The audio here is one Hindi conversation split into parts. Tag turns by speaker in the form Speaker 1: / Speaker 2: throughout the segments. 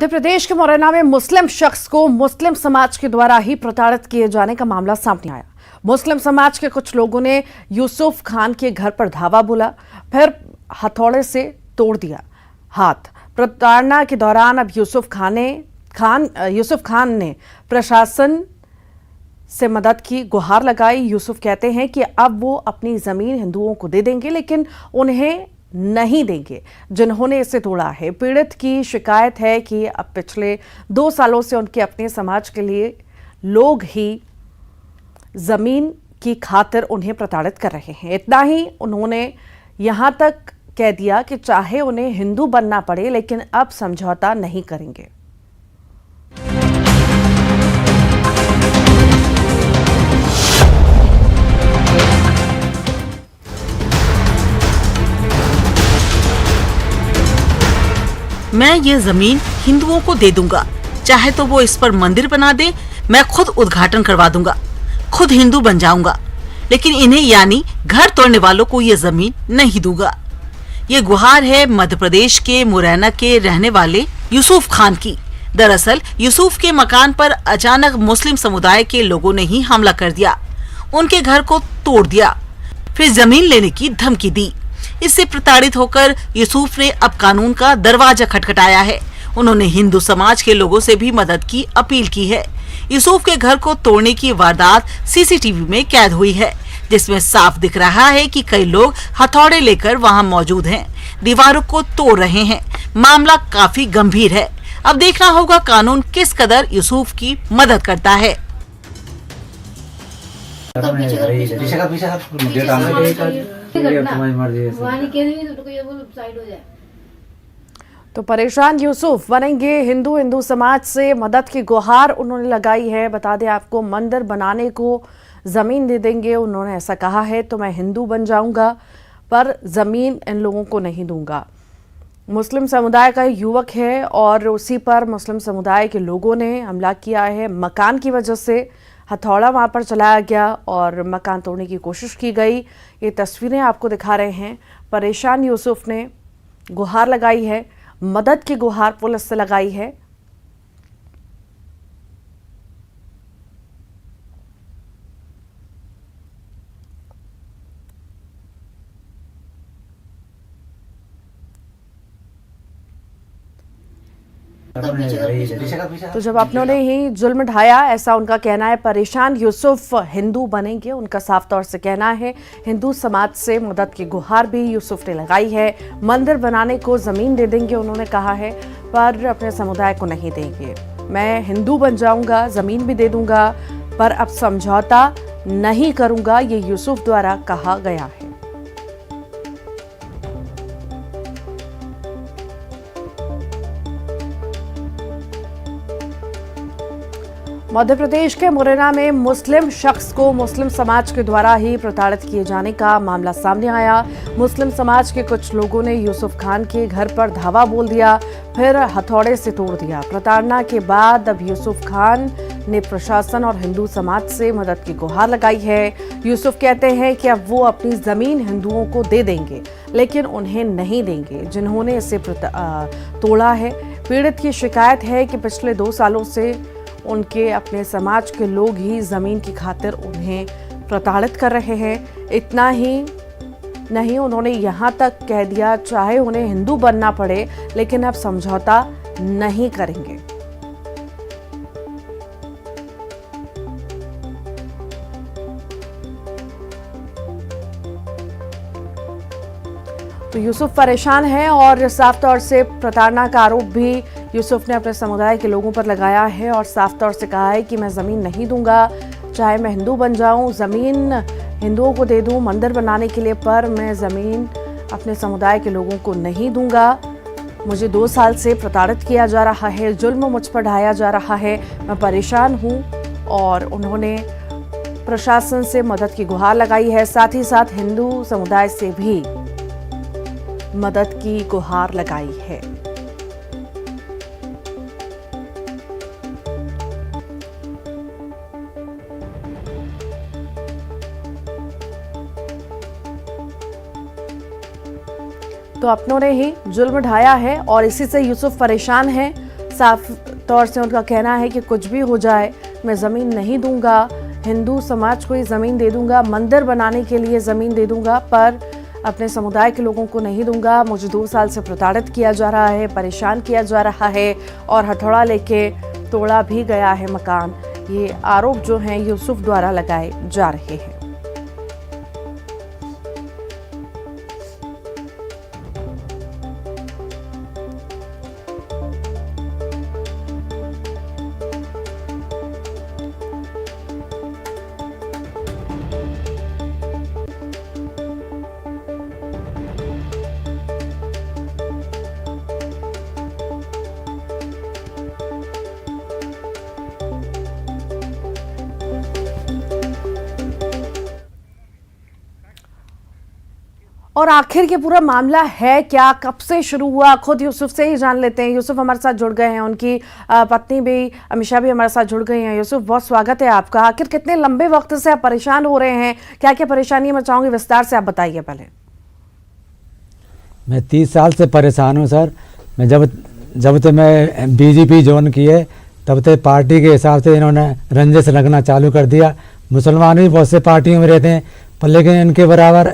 Speaker 1: मध्य प्रदेश के मुरैना में मुस्लिम शख्स को मुस्लिम समाज के द्वारा ही प्रताड़ित किए जाने का मामला सामने आया। मुस्लिम समाज के कुछ लोगों ने यूसुफ खान के घर पर धावा बोला, फिर हथौड़े से तोड़ दिया हाथ। प्रताड़ना के दौरान अब यूसुफ खान ने प्रशासन से मदद की गुहार लगाई। यूसुफ कहते हैं कि अब वो अपनी जमीन हिंदुओं को दे देंगे, लेकिन उन्हें नहीं देंगे जिन्होंने इसे तोड़ा है। पीड़ित की शिकायत है कि अब पिछले 2 सालों से उनके अपने समाज के लिए लोग ही जमीन की खातिर उन्हें प्रताड़ित कर रहे हैं। इतना ही, उन्होंने यहां तक कह दिया कि चाहे उन्हें हिंदू बनना पड़े, लेकिन अब समझौता नहीं करेंगे।
Speaker 2: मैं ये जमीन हिंदुओं को दे दूंगा, चाहे तो वो इस पर मंदिर बना दे, मैं खुद उद्घाटन करवा दूंगा, खुद हिंदू बन जाऊंगा, लेकिन इन्हें यानी घर तोड़ने वालों को ये जमीन नहीं दूंगा। ये गुहार है मध्य प्रदेश के मुरैना के रहने वाले यूसुफ खान की। दरअसल यूसुफ के मकान पर अचानक मुस्लिम समुदाय के लोगों ने ही हमला कर दिया, उनके घर को तोड़ दिया, फिर जमीन लेने की धमकी दी। इससे प्रताड़ित होकर यूसुफ ने अब कानून का दरवाजा खटखटाया है। उन्होंने हिंदू समाज के लोगों से भी मदद की अपील की है। यूसुफ के घर को तोड़ने की वारदात सीसीटीवी में कैद हुई है, जिसमें साफ दिख रहा है कि कई लोग हथौड़े लेकर वहां मौजूद हैं, दीवारों को तोड़ रहे हैं। मामला काफी गंभीर है। अब देखना होगा कानून किस कदर यूसुफ की मदद करता है।
Speaker 1: तो परेशान यूसुफ बनेंगे हिंदू समाज से मदद की गुहार उन्होंने लगाई है। बता दें आपको, मंदिर बनाने को जमीन दे देंगे उन्होंने ऐसा कहा है। तो मैं हिंदू बन जाऊंगा पर जमीन इन लोगों को नहीं दूंगा। मुस्लिम समुदाय का युवक है और उसी पर मुस्लिम समुदाय के लोगों ने हमला किया है। मकान की वजह से हथौड़ा वहां पर चलाया गया और मकान तोड़ने की कोशिश की गई। ये तस्वीरें आपको दिखा रहे हैं। परेशान यूसुफ ने गुहार लगाई है, मदद की गुहार पुलिस से लगाई है। तो जब अपनों ने ही जुल्म ढाया, ऐसा उनका कहना है। परेशान यूसुफ हिंदू बनेंगे, उनका साफ तौर से कहना है। हिंदू समाज से मदद की गुहार भी यूसुफ ने लगाई है। मंदिर बनाने को जमीन दे देंगे उन्होंने कहा है, पर अपने समुदाय को नहीं देंगे। मैं हिंदू बन जाऊंगा, जमीन भी दे दूंगा, पर अब समझौता नहीं करूंगा, ये यूसुफ द्वारा कहा गया है। मध्य प्रदेश के मुरैना में मुस्लिम शख्स को मुस्लिम समाज के द्वारा ही प्रताड़ित किए जाने का मामला सामने आया। मुस्लिम समाज के कुछ लोगों ने यूसुफ खान के घर पर धावा बोल दिया, फिर हथौड़े से तोड़ दिया। प्रताड़ना के बाद अब यूसुफ खान ने प्रशासन और हिंदू समाज से मदद की गुहार लगाई है। यूसुफ कहते हैं कि अब वो अपनी जमीन हिंदुओं को दे देंगे, लेकिन उन्हें नहीं देंगे जिन्होंने इसे तोड़ा है। पीड़ित की शिकायत है कि पिछले 2 सालों से उनके अपने समाज के लोग ही जमीन की खातिर उन्हें प्रताड़ित कर रहे हैं। इतना ही नहीं, उन्होंने यहां तक कह दिया चाहे उन्हें हिंदू बनना पड़े, लेकिन अब समझौता नहीं करेंगे। तो यूसुफ परेशान है और साफ तौर से प्रताड़ना का आरोप भी यूसुफ ने अपने समुदाय के लोगों पर लगाया है और साफ तौर से कहा है कि मैं ज़मीन नहीं दूंगा, चाहे मैं हिंदू बन जाऊं, ज़मीन हिंदुओं को दे दूं मंदिर बनाने के लिए, पर मैं ज़मीन अपने समुदाय के लोगों को नहीं दूंगा। मुझे 2 साल से प्रताड़ित किया जा रहा है, जुल्म मुझ पर ढाया जा रहा है, मैं परेशान हूँ। और उन्होंने प्रशासन से मदद की गुहार लगाई है, साथ ही साथ हिंदू समुदाय से भी मदद की गुहार लगाई है। तो अपनों ने ही जुल्म ढाया है और इसी से यूसुफ परेशान है। साफ तौर से उनका कहना है कि कुछ भी हो जाए मैं ज़मीन नहीं दूंगा, हिंदू समाज को ही ज़मीन दे दूंगा, मंदिर बनाने के लिए ज़मीन दे दूंगा, पर अपने समुदाय के लोगों को नहीं दूंगा। मुझे 2 साल से प्रताड़ित किया जा रहा है, परेशान किया जा रहा है और हथौड़ा लेके तोड़ा भी गया है मकान। ये आरोप जो हैं यूसुफ द्वारा लगाए जा रहे हैं। और आखिर ये पूरा मामला है क्या, कब से शुरू हुआ, खुद यूसुफ से ही जान लेते हैं। यूसुफ हमारे साथ जुड़ गए हैं, उनकी पत्नी भी अमीशा भी हमारे साथ जुड़ गई हैं। यूसुफ, बहुत स्वागत है आपका। आखिर कितने लंबे वक्त से आप परेशान हो रहे हैं, क्या क्या परेशानी है, मैं चाहूंगी विस्तार से आप बताइए। पहले
Speaker 3: मैं 30 साल से परेशान हूँ सर। मैं जब से मैं बीजेपी ज्वाइन किए तब से पार्टी के हिसाब से इन्होंने रंजिश रखना चालू कर दिया। मुसलमान भी बहुत से पार्टियों में रहते हैं, पर लेकिन इनके बराबर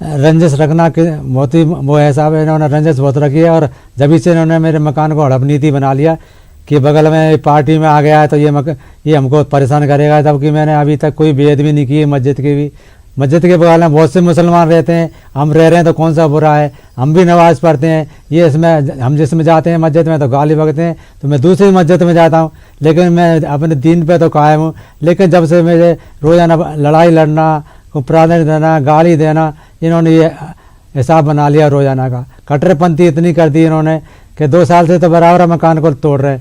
Speaker 3: रंजिश रखना के बहुत ही वो हिसाब है, इन्होंने रंजिश बहुत रखी है। और जब से इन्होंने मेरे मकान को हड़प नीति बना लिया कि बगल में पार्टी में आ गया है तो ये हमको परेशान करेगा, जबकि मैंने अभी तक कोई बेद भी नहीं की है मस्जिद की भी। मस्जिद के बगल में बहुत से मुसलमान रहते हैं, हम रह रहे हैं तो कौन सा बुरा है, हम भी नमाज़ पढ़ते हैं। ये इसमें हम जिसमें जाते हैं मस्जिद में तो गाली बकते हैं, तो मैं दूसरी मस्जिद में जाता हूँ, लेकिन मैं अपने दीन पे तो कायम हूँ। लेकिन जब से मुझे रोज़ाना लड़ाई लड़ना, प्रार्थना देना, गाली देना, इन्होंने ये हिसाब बना लिया रोज़ाना का। कट्टरपंथी इतनी कर दी इन्होंने कि 2 साल से तो बराबर मकान को तोड़ रहे।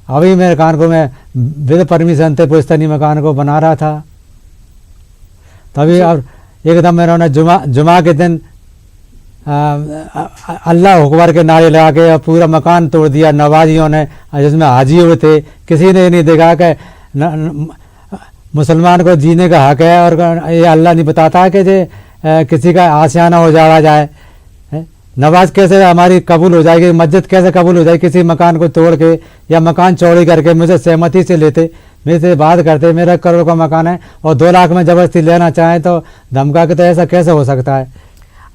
Speaker 3: अभी मेरे मकान को मैं बिना परमिशन थे पुश्तनी मकान को बना रहा था, तभी और एकदम इन्होंने जुमा के दिन अल्लाह अकबर के नारे लगा के पूरा मकान तोड़ दिया नवाजियों ने, जिसमें हाजी हुए थे। किसी ने नहीं देखा कि मुसलमान को जीने का हक है, और ये अल्लाह नहीं बताता कि जे किसी का आशियाना हो जाए। नमाज कैसे हमारी कबूल हो जाएगी, मस्जिद कैसे कबूल हो जाएगी किसी मकान को तोड़ के या मकान चौड़ी करके। मुझे सहमति से लेते, मेरे से बात करते, मेरा करोड़ का मकान है और 2 लाख में ज़बरदस्ती लेना चाहें तो धमका के, तो ऐसा कैसे हो सकता है।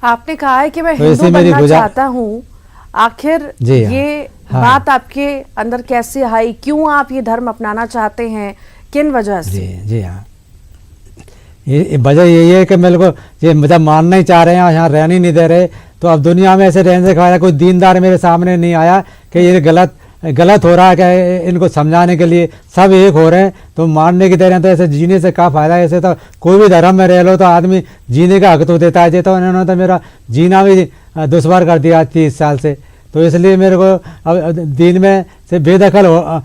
Speaker 1: आपने कहा है कि मैं
Speaker 3: तो
Speaker 1: हिंदू बनना चाहता हूँ, आखिर ये
Speaker 3: हाँ।
Speaker 1: बात आपके अंदर कैसे आई, क्यों आप ये धर्म अपनाना चाहते हैं, किन वजह से?
Speaker 3: जी हाँ, ये वजह यही है कि मेरे को ये जब मानना ही चाह रहे हैं, यहाँ रहने ही नहीं दे रहे, तो अब दुनिया में ऐसे रहने से खा रहा है। कोई दीनदार मेरे सामने नहीं आया कि ये गलत हो रहा है, कि इनको समझाने के लिए सब एक हो रहे हैं तो मानने की दे रहे हैं। तो ऐसे जीने से क्या फ़ायदा है। ऐसे तो कोई भी धर्म में रह लो तो आदमी जीने का हक तो देता है। तो इन्होंने तो मेरा जीना भी दुश्वार कर दिया 30 साल से। तो इसलिए मेरे को अब दीन में से बेदखल हो,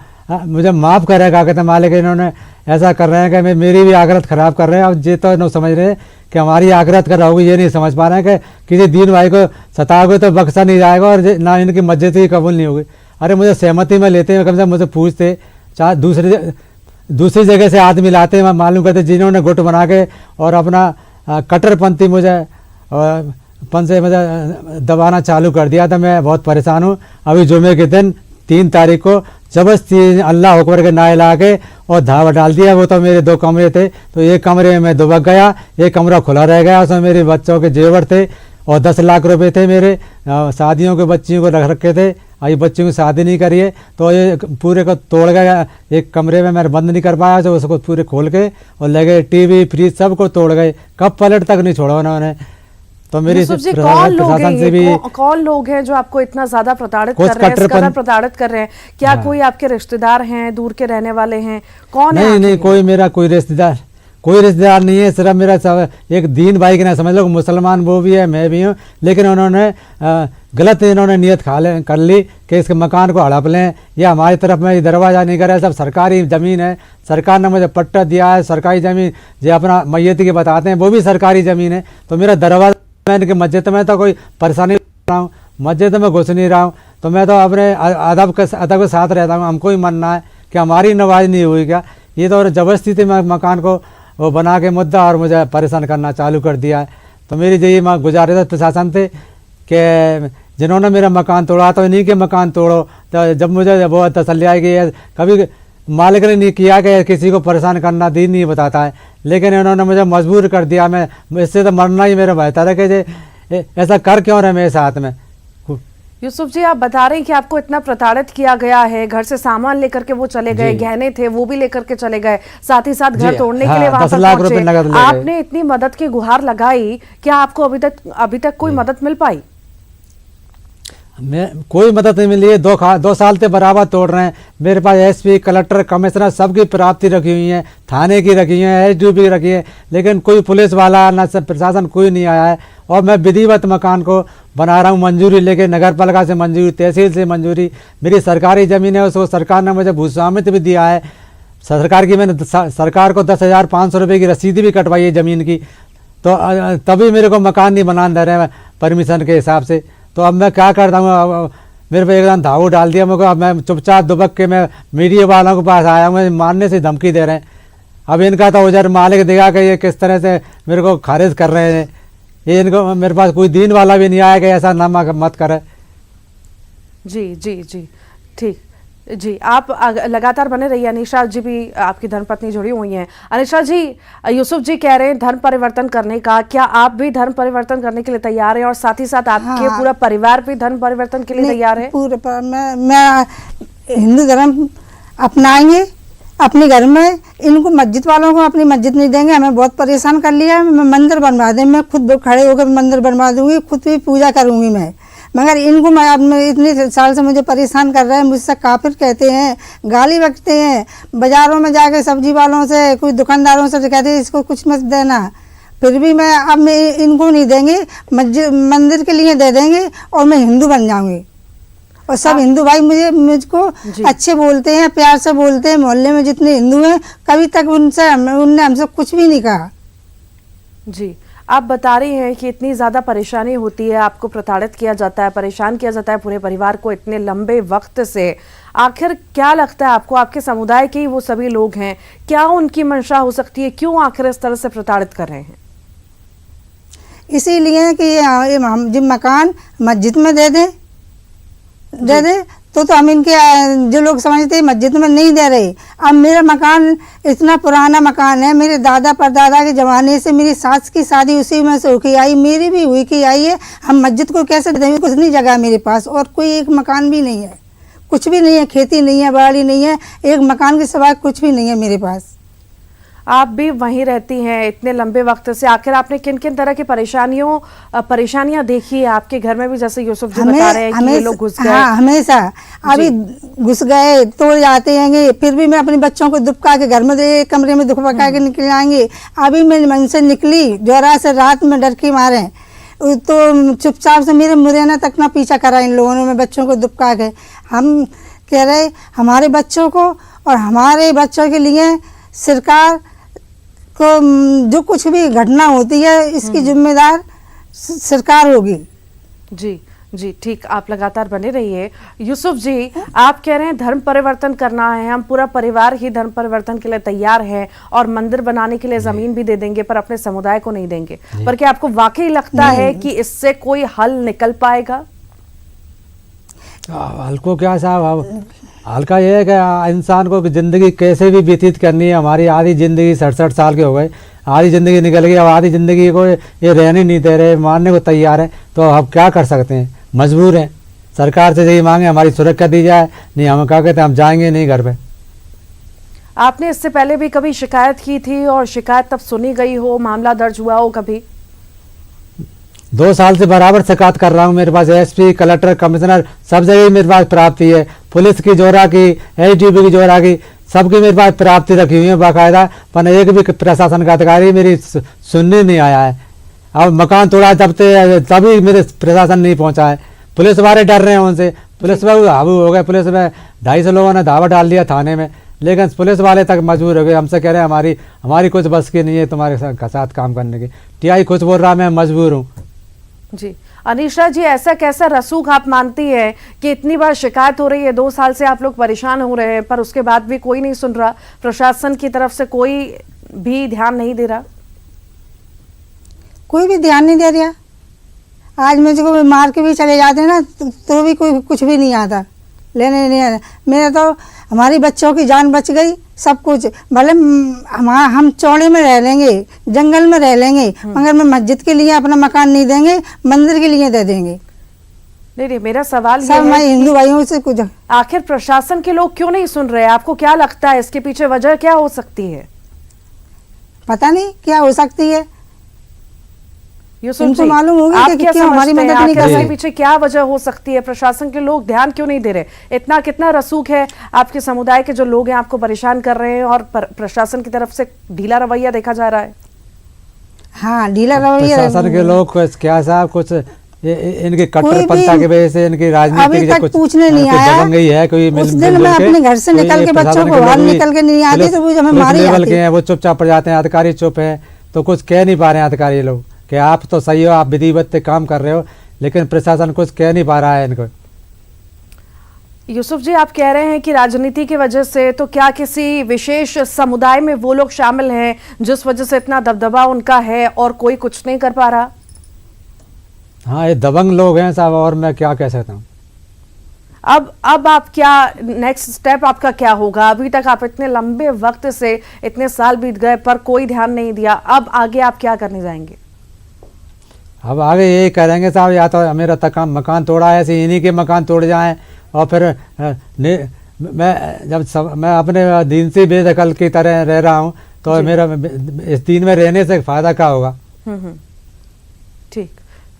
Speaker 3: मुझे माफ़ करेगा कहते मालिक, इन्होंने ऐसा कर रहे हैं कि मेरी भी आखिरत ख़राब कर रहे हैं। अब ये तो नहीं समझ रहे हैं कि हमारी आखिरत कर होगी, ये नहीं समझ पा रहे हैं कि किसी दीन भाई को सताओगे तो बख्शा नहीं जाएगा और ना इनकी मस्जिद ही कबूल नहीं होगी। अरे मुझे सहमति में लेते हैं, कम से कम मुझे पूछते, चाहे दूसरी जगह से आदमी लाते हैं, मालूम करते जिन्होंने गुट बना के और अपना कट्टरपंथी मुझे पन से मुझे दबाना चालू कर दिया था। मैं बहुत परेशान हूँ। अभी जुमे के दिन 3 तारीख को जबरदस्ती अल्लाह अकबर के नारे ला के और धावा डाल दिया। वो तो मेरे 2 कमरे थे, तो एक कमरे में मैं दुबक गया, एक कमरा खुला रह गया। उसमें मेरे बच्चों के जेवर थे और 10 लाख रुपए थे मेरे, शादियों के बच्चियों को रख रखे थे। अभी बच्चियों की शादी नहीं करी है, तो ये पूरे को तोड़ गया। एक कमरे में मैं बंद नहीं कर पाया, तो उसको पूरे खोल के और लगे टीवी फ्रिज सबको तोड़ गए, कब पलट तक नहीं छोड़ा उन्होंने। तो मेरी
Speaker 1: प्रशासन से भी कौन लोग हैं जो आपको इतना ज्यादा प्रताड़ित कर रहे हैं, इस कदर प्रताड़ित कर रहे हैं? क्या
Speaker 3: हाँ।
Speaker 1: कोई आपके रिश्तेदार हैं, दूर के रहने वाले हैं, कौन है?
Speaker 3: नहीं, कोई मेरा कोई रिश्तेदार नहीं है। सिर्फ मेरा एक दीन भाई के ना समझ लो, मुसलमान वो भी है, मैं भी हूँ। लेकिन उन्होंने गलत इन्होंने नियत कर ली कि इसके मकान को हड़प लें या हमारी तरफ में दरवाज़ा नहीं करे। सब सरकारी ज़मीन है, सरकार ने मुझे पट्टा दिया है, सरकारी ज़मीन जो अपना मैयत के बताते हैं वो भी सरकारी ज़मीन है। तो मेरा दरवाज़ा, मैं इनके मस्जिद में तो कोई परेशानी नहीं रहा हूँ, मस्जिद में घुस नहीं रहा हूँ, तो मैं तो अपने अदब के साथ रहता हूँ। हमको ही मानना है कि हमारी नमाज नहीं हुई क्या। ये तो ज़बरदस्ती थी मकान को वो बना के मुद्दा और मुझे परेशान करना चालू कर दिया है। तो मेरी यही गुजारिश प्रशासन थे कि जिन्होंने मेरा मकान तोड़ा तो इन्हीं के मकान तोड़ो। तो जब मुझे वो तसल्ली आई कि कभी मालिक ने नहीं किया कि किसी को परेशान करना, दीन नहीं बताता है, लेकिन इन्होंने मुझे मजबूर कर दिया। मैं इससे तो मरना ही मेरा बेहतर है कि ऐसा कर क्यों रहे मेरे साथ में।
Speaker 1: यूसुफ जी, आप बता रहे हैं कि आपको इतना प्रताड़ित किया गया है, घर से सामान लेकर के वो चले गए, गहने थे वो भी लेकर के चले गए, साथ ही साथ घर तोड़ने के लिए वहां पर पहुंचे। आपने इतनी मदद की गुहार लगाई, क्या आपको अभी तक कोई मदद मिल पाई?
Speaker 3: मैं कोई मदद नहीं मिली है। 2 साल से बराबर तोड़ रहे हैं। मेरे पास एसपी, कलेक्टर, कमिश्नर सबकी प्राप्ति रखी हुई है, थाने की रखी है, एसडीओ की रखी है, लेकिन कोई पुलिस वाला न प्रशासन कोई नहीं आया है। और मैं विधिवत मकान को बना रहा हूँ, मंजूरी लेके, नगर पालिका से मंजूरी, तहसील से मंजूरी। मेरी सरकारी ज़मीन है, उसको सरकार ने मुझे भूस्वामित्व भी दिया है। सरकार की मैंने सरकार को 10,500 रुपये की रसीद भी कटवाई है ज़मीन की, तो तभी मेरे को मकान नहीं बनाने दे रहे हैं परमिशन के हिसाब से। तो अब मैं क्या करता हूँ, मेरे पे एकदम धाऊ डाल दिया मुझको। अब मैं चुपचाप दुबक के मैं मीडिया वालों के पास आया हूँ, मारने से धमकी दे रहे हैं। अब इनका तो उधर मालिक देखा कि ये किस तरह से मेरे को खारिज कर रहे हैं। ये इनको, मेरे पास कोई दीन वाला भी नहीं आया कि ऐसा ना मत करे।
Speaker 1: जी जी जी, ठीक जी, आप लगातार बने रहिए। अनिशा जी भी आपकी धर्मपत्नी जुड़ी हुई हैं। अनिशा जी, यूसुफ जी कह रहे हैं धर्म परिवर्तन करने का, क्या आप भी धर्म परिवर्तन करने के लिए तैयार हैं? और साथ ही साथ आपके पूरा परिवार भी धर्म परिवर्तन के लिए तैयार है?
Speaker 4: मैं हिंदू धर्म अपनाएंगे अपने घर में। इनको मस्जिद वालों को अपनी मस्जिद नहीं देंगे, हमें बहुत परेशान कर लिया है। मैं मंदिर बनवा दें, मैं खुद खड़े होकर मंदिर बनवा दूंगी, खुद भी पूजा करूंगी मैं। मगर इनको मैं इतने साल से मुझे परेशान कर रहे हैं, मुझसे काफिर कहते हैं, गाली बकते हैं। बाज़ारों में जाके सब्जी वालों से, कोई दुकानदारों से कहते हैं इसको कुछ मत देना। फिर भी मैं इनको नहीं देंगे, मस्जिद मंदिर के लिए दे देंगे और मैं हिंदू बन जाऊंगी। और सब हिंदू भाई मुझको अच्छे बोलते हैं, प्यार से बोलते हैं। मोहल्ले में जितने हिंदू हैं, कभी तक उनने हमसे कुछ भी नहीं कहा।
Speaker 1: जी, आप बता रही हैं कि इतनी ज़्यादा परेशानी होती है, आपको प्रताड़ित किया जाता है, परेशान किया जाता है पूरे परिवार को इतने लंबे वक्त से। आखिर क्या लगता है आपको, आपके समुदाय के ही वो सभी लोग हैं, क्या उनकी मंशा हो सकती है, क्यों आखिर इस तरह से प्रताड़ित कर रहे हैं?
Speaker 4: इसीलिए कि हम जब मकान मस्जिद में दे दें तो हम इनके जो लोग समझते हैं मस्जिद में नहीं दे रहे। अब मेरा मकान इतना पुराना मकान है, मेरे दादा परदादा के ज़माने से। मेरी सास की शादी उसी में से होके आई, मेरी भी हुई की आई है। हम मस्जिद को कैसे देंगे? कुछ नहीं जगह मेरे पास, और कोई एक मकान भी नहीं है, कुछ भी नहीं है, खेती नहीं है, बाड़ी नहीं है, एक मकान के सिवाय कुछ भी नहीं है मेरे पास।
Speaker 1: आप भी वहीं रहती हैं इतने लंबे वक्त से, आखिर आपने किन किन तरह की परेशानियां देखी है आपके घर में भी? जैसे यूसुफ जी बता रहे हैं कि ये लोग घुस गए।
Speaker 4: हाँ, हमेशा अभी घुस गए, तोड़ जाते हैं, फिर भी मैं अपने बच्चों को दुबका के घर में एक कमरे में दुबका के निकल आएंगे। अभी मैं मन से निकली जोरा से, रात में डर के मारे, तो चुपचाप से मेरे मुरैना तक ना पीछा करा इन लोगों ने, मैं बच्चों को दुबका के। हम कह रहे हमारे बच्चों को और हमारे बच्चों के लिए सरकार को जो कुछ भी घटना होती है इसकी जिम्मेदार सरकार होगी।
Speaker 1: जी जी, ठीक, आप लगातार बने रहिए। यूसुफ जी, आप कह रहे हैं धर्म परिवर्तन करना है, हम पूरा परिवार ही धर्म परिवर्तन के लिए तैयार है और मंदिर बनाने के लिए जमीन भी दे देंगे, पर अपने समुदाय को नहीं देंगे। पर क्या आपको वाकई लगता है कि इससे कोई हल निकल पाएगा?
Speaker 3: हल को क्या साहब, हल्का ये है कि इंसान को ज़िंदगी कैसे भी व्यतीत करनी है। हमारी आधी ज़िंदगी 67 साल के हो गए, आधी ज़िंदगी निकल गई, अब आधी ज़िंदगी को ये रहने नहीं दे रहे, मारने को तैयार है। तो अब क्या कर सकते हैं, मजबूर हैं। सरकार से यही मांगे हमारी सुरक्षा दी जाए, नहीं हम क्या कहते हैं, हम जाएंगे नहीं घर पे।
Speaker 1: आपने इससे पहले भी कभी शिकायत की थी और शिकायत तब सुनी गई हो, मामला दर्ज हुआ हो कभी?
Speaker 3: 2 साल से बराबर शिकायत कर रहा हूँ। मेरे पास एसपी, कलेक्टर, कमिश्नर सब जगह मेरे पास प्राप्ति है। पुलिस की जोरा की, एसडीओ की जोरा की, सबकी मेरे पास प्राप्ति रखी हुई है बाकायदा, पर एक भी प्रशासन का अधिकारी मेरी सुनने नहीं आया है। अब मकान तोड़ा तभी मेरे प्रशासन नहीं पहुंचा है। पुलिस वाले डर रहे हैं उनसे, पुलिस में हावी हो गए। पुलिस में 250 लोगों ने धावा डाल दिया थाने में, लेकिन पुलिस वाले तक मजबूर हो गए। हमसे कह रहे हैं हमारी कुछ बस की नहीं है तुम्हारे साथ काम करने की। टीआई कुछ बोल रहा, मैं मजबूर हूँ।
Speaker 1: जी, अनिशा जी, ऐसा कैसा रसूख आप मानती है कि इतनी बार शिकायत हो रही है, 2 साल से आप लोग परेशान हो रहे हैं, पर उसके बाद भी कोई नहीं सुन रहा, प्रशासन की तरफ से कोई भी ध्यान नहीं दे रहा?
Speaker 4: कोई भी ध्यान नहीं दे रहा। आज मुझको भी मार के भी चले जाते ना तो भी कोई कुछ भी नहीं आता, लेने नहीं आता। मेरा तो हमारी बच्चों की जान बच गई, सब कुछ। भले हम चौड़े में रह लेंगे, जंगल में रह लेंगे, मगर मैं मस्जिद के लिए अपना मकान नहीं देंगे, मंदिर के लिए दे देंगे।
Speaker 1: नहीं, मेरा सवाल ये
Speaker 4: सब मैं
Speaker 1: है
Speaker 4: हिंदू
Speaker 1: कि
Speaker 4: भाइयों से कुछ
Speaker 1: आखिर प्रशासन के लोग क्यों नहीं सुन रहे? आपको क्या लगता है इसके पीछे वजह क्या हो सकती है?
Speaker 4: पता नहीं क्या हो सकती है,
Speaker 1: यूसुफ
Speaker 4: उनको
Speaker 1: जी,
Speaker 4: मालूम होगी
Speaker 1: आप
Speaker 4: कि
Speaker 1: क्या
Speaker 4: क्यों हमारी
Speaker 1: समझते हैं?
Speaker 4: मदद नहीं
Speaker 1: आखिर
Speaker 4: कर
Speaker 1: इसके
Speaker 4: रहे।
Speaker 1: पीछे क्या वजह हो सकती है? प्रशासन के लोग ध्यान क्यों नहीं दे रहे? इतना कितना रसूख है आपके समुदाय के जो लोग हैं आपको परेशान कर रहे हैं और प्रशासन की तरफ से ढीला रवैया देखा जा रहा है।
Speaker 4: हाँ, ढीला रवैया।
Speaker 3: प्रशासन के लोग क्या साहब कुछ इनकी
Speaker 4: कोई
Speaker 3: कट्टरपंथा
Speaker 4: भी
Speaker 3: की वजह से इनकी राजनीति
Speaker 4: अभी
Speaker 3: की
Speaker 4: तक
Speaker 3: कुछ
Speaker 4: पूछने नहीं
Speaker 3: कुछ
Speaker 4: आया।
Speaker 3: दबंगई है, कोई
Speaker 4: उस दिन मैं अपने घर से निकल के बच्चों को बाहर निकल के नहीं आती तो वो हमें मारी
Speaker 3: लेवल
Speaker 4: जाती।
Speaker 3: के हैं, वो चुपचाप पड़ जाते हैं, अधिकारी चुप है, तो कुछ कह नहीं पा रहे हैं अधिकारी लोग कि आप तो सही हो, आप विधिवत काम कर रहे हो, लेकिन प्रशासन कुछ कह नहीं पा रहा है इनको।
Speaker 1: यूसुफ जी, आप कह रहे हैं कि राजनीति की वजह से, तो क्या किसी विशेष समुदाय में वो लोग शामिल हैं जिस वजह से इतना दबदबा उनका है और कोई कुछ नहीं कर पा रहा?
Speaker 3: हाँ, ये दबंग लोग हैं साहब, और मैं क्या कह सकता हूँ।
Speaker 1: अब आप क्या नेक्स्ट स्टेप आपका क्या होगा? अभी तक आप इतने लंबे वक्त से, इतने साल बीत गए पर कोई ध्यान नहीं दिया, अब आगे आप क्या करने जाएंगे?
Speaker 3: अब आगे यही करेंगे साहब, या तो मेरा मकान तोड़ा है, ऐसे इन्हीं के मकान तोड़ जाएं, और फिर मैं अपने दीन से बेदखल की तरह रह रहा हूँ, तो मेरा इस दीन में रहने से फायदा क्या होगा?
Speaker 1: ठीक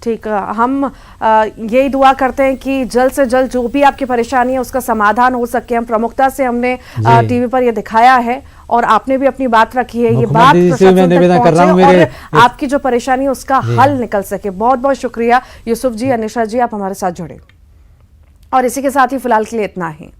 Speaker 1: ठीक, हम यही दुआ करते हैं कि जल्द से जल्द जो भी आपकी परेशानी है उसका समाधान हो सके। हम प्रमुखता से हमने टीवी पर ये दिखाया है और आपने भी अपनी बात रखी है, ये बात प्रशासन तक पहुंचे और आपकी जो परेशानी है उसका हल निकल सके। बहुत बहुत शुक्रिया यूसुफ जी, अनिशा जी, आप हमारे साथ जुड़े। और इसी के साथ ही फिलहाल के लिए इतना ही।